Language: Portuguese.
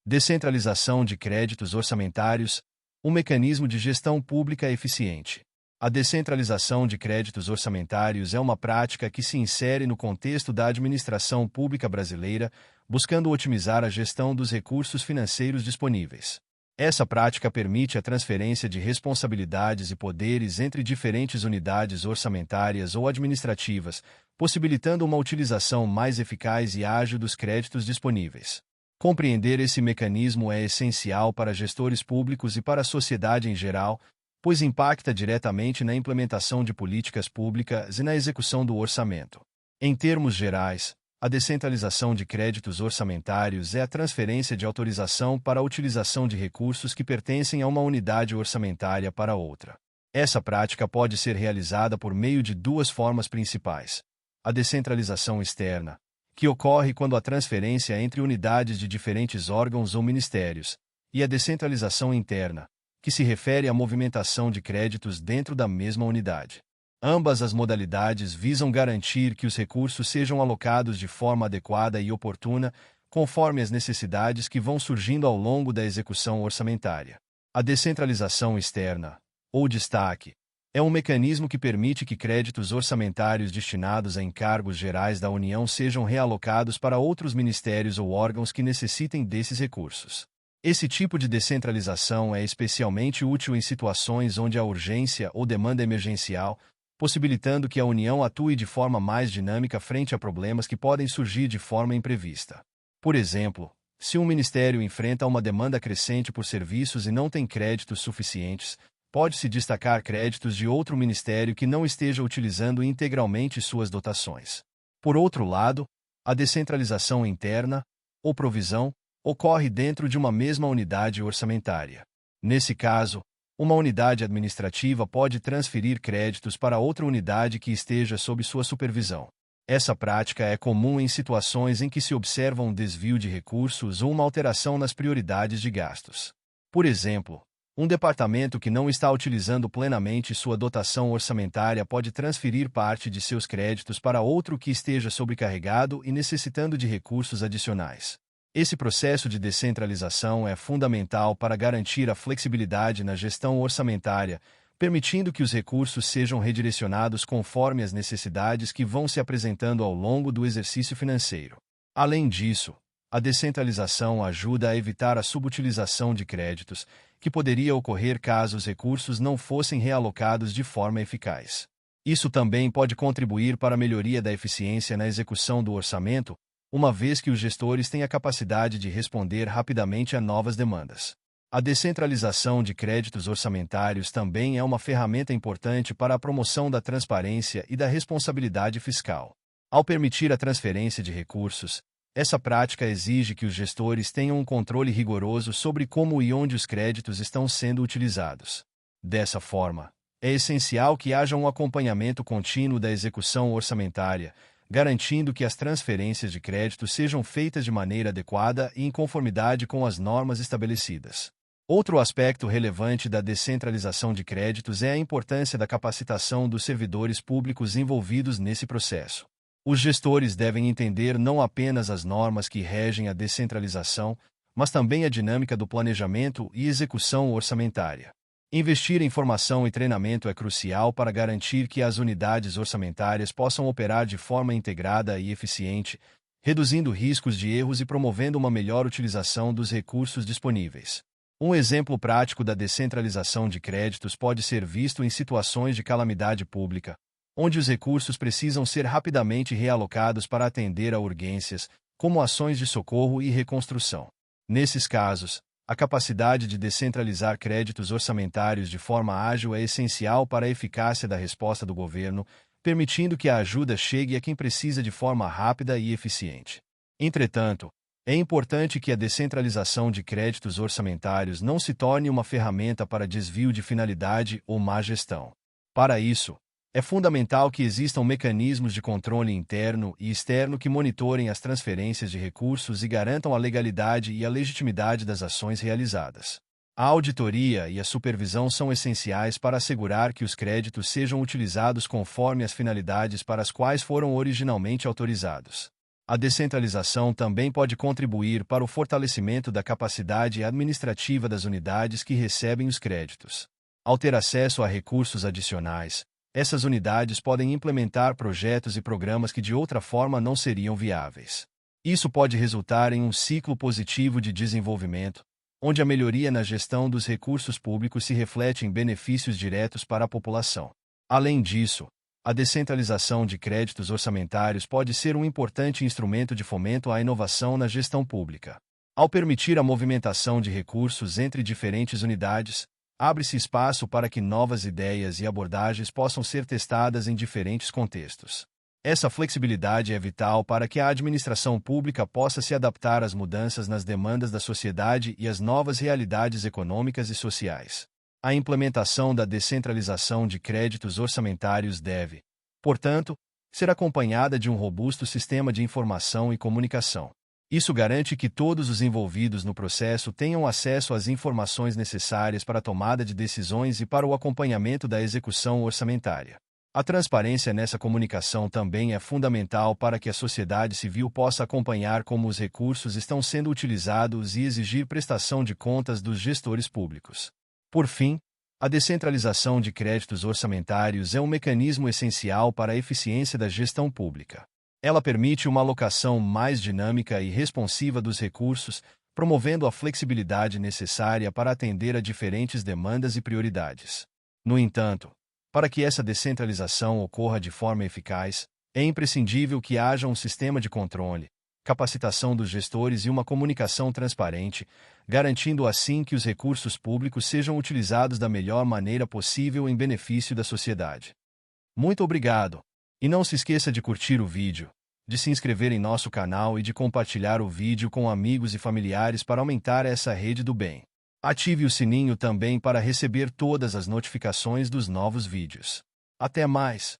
Descentralização de créditos orçamentários, um mecanismo de gestão pública eficiente. A descentralização de créditos orçamentários é uma prática que se insere no contexto da administração pública brasileira, buscando otimizar a gestão dos recursos financeiros disponíveis. Essa prática permite a transferência de responsabilidades e poderes entre diferentes unidades orçamentárias ou administrativas, possibilitando uma utilização mais eficaz e ágil dos créditos disponíveis. Compreender esse mecanismo é essencial para gestores públicos e para a sociedade em geral, pois impacta diretamente na implementação de políticas públicas e na execução do orçamento. Em termos gerais, a descentralização de créditos orçamentários é a transferência de autorização para a utilização de recursos que pertencem a uma unidade orçamentária para outra. Essa prática pode ser realizada por meio de duas formas principais: a descentralização externa, que ocorre quando a transferência entre unidades de diferentes órgãos ou ministérios, e a descentralização interna, que se refere à movimentação de créditos dentro da mesma unidade. Ambas as modalidades visam garantir que os recursos sejam alocados de forma adequada e oportuna, conforme as necessidades que vão surgindo ao longo da execução orçamentária. A descentralização externa, ou destaque, é um mecanismo que permite que créditos orçamentários destinados a encargos gerais da União sejam realocados para outros ministérios ou órgãos que necessitem desses recursos. Esse tipo de descentralização é especialmente útil em situações onde há urgência ou demanda emergencial, possibilitando que a União atue de forma mais dinâmica frente a problemas que podem surgir de forma imprevista. Por exemplo, se um ministério enfrenta uma demanda crescente por serviços e não tem créditos suficientes, pode-se destacar créditos de outro ministério que não esteja utilizando integralmente suas dotações. Por outro lado, a descentralização interna, ou provisão, ocorre dentro de uma mesma unidade orçamentária. Nesse caso, uma unidade administrativa pode transferir créditos para outra unidade que esteja sob sua supervisão. Essa prática é comum em situações em que se observa um desvio de recursos ou uma alteração nas prioridades de gastos. Por exemplo, um departamento que não está utilizando plenamente sua dotação orçamentária pode transferir parte de seus créditos para outro que esteja sobrecarregado e necessitando de recursos adicionais. Esse processo de descentralização é fundamental para garantir a flexibilidade na gestão orçamentária, permitindo que os recursos sejam redirecionados conforme as necessidades que vão se apresentando ao longo do exercício financeiro. Além disso, a descentralização ajuda a evitar a subutilização de créditos, que poderia ocorrer caso os recursos não fossem realocados de forma eficaz. Isso também pode contribuir para a melhoria da eficiência na execução do orçamento, uma vez que os gestores têm a capacidade de responder rapidamente a novas demandas. A descentralização de créditos orçamentários também é uma ferramenta importante para a promoção da transparência e da responsabilidade fiscal. Ao permitir a transferência de recursos, essa prática exige que os gestores tenham um controle rigoroso sobre como e onde os créditos estão sendo utilizados. Dessa forma, é essencial que haja um acompanhamento contínuo da execução orçamentária, garantindo que as transferências de crédito sejam feitas de maneira adequada e em conformidade com as normas estabelecidas. Outro aspecto relevante da descentralização de créditos é a importância da capacitação dos servidores públicos envolvidos nesse processo. Os gestores devem entender não apenas as normas que regem a descentralização, mas também a dinâmica do planejamento e execução orçamentária. Investir em formação e treinamento é crucial para garantir que as unidades orçamentárias possam operar de forma integrada e eficiente, reduzindo riscos de erros e promovendo uma melhor utilização dos recursos disponíveis. Um exemplo prático da descentralização de créditos pode ser visto em situações de calamidade pública, onde os recursos precisam ser rapidamente realocados para atender a urgências, como ações de socorro e reconstrução. Nesses casos, a capacidade de descentralizar créditos orçamentários de forma ágil é essencial para a eficácia da resposta do governo, permitindo que a ajuda chegue a quem precisa de forma rápida e eficiente. Entretanto, é importante que a descentralização de créditos orçamentários não se torne uma ferramenta para desvio de finalidade ou má gestão. Para isso, é fundamental que existam mecanismos de controle interno e externo que monitorem as transferências de recursos e garantam a legalidade e a legitimidade das ações realizadas. A auditoria e a supervisão são essenciais para assegurar que os créditos sejam utilizados conforme as finalidades para as quais foram originalmente autorizados. A descentralização também pode contribuir para o fortalecimento da capacidade administrativa das unidades que recebem os créditos. Ao ter acesso a recursos adicionais, essas unidades podem implementar projetos e programas que de outra forma não seriam viáveis. Isso pode resultar em um ciclo positivo de desenvolvimento, onde a melhoria na gestão dos recursos públicos se reflete em benefícios diretos para a população. Além disso, a descentralização de créditos orçamentários pode ser um importante instrumento de fomento à inovação na gestão pública. Ao permitir a movimentação de recursos entre diferentes unidades, abre-se espaço para que novas ideias e abordagens possam ser testadas em diferentes contextos. Essa flexibilidade é vital para que a administração pública possa se adaptar às mudanças nas demandas da sociedade e às novas realidades econômicas e sociais. A implementação da descentralização de créditos orçamentários deve, portanto, ser acompanhada de um robusto sistema de informação e comunicação. Isso garante que todos os envolvidos no processo tenham acesso às informações necessárias para a tomada de decisões e para o acompanhamento da execução orçamentária. A transparência nessa comunicação também é fundamental para que a sociedade civil possa acompanhar como os recursos estão sendo utilizados e exigir prestação de contas dos gestores públicos. Por fim, a descentralização de créditos orçamentários é um mecanismo essencial para a eficiência da gestão pública. Ela permite uma alocação mais dinâmica e responsiva dos recursos, promovendo a flexibilidade necessária para atender a diferentes demandas e prioridades. No entanto, para que essa descentralização ocorra de forma eficaz, é imprescindível que haja um sistema de controle, capacitação dos gestores e uma comunicação transparente, garantindo assim que os recursos públicos sejam utilizados da melhor maneira possível em benefício da sociedade. Muito obrigado! E não se esqueça de curtir o vídeo, de se inscrever em nosso canal e de compartilhar o vídeo com amigos e familiares para aumentar essa rede do bem. Ative o sininho também para receber todas as notificações dos novos vídeos. Até mais!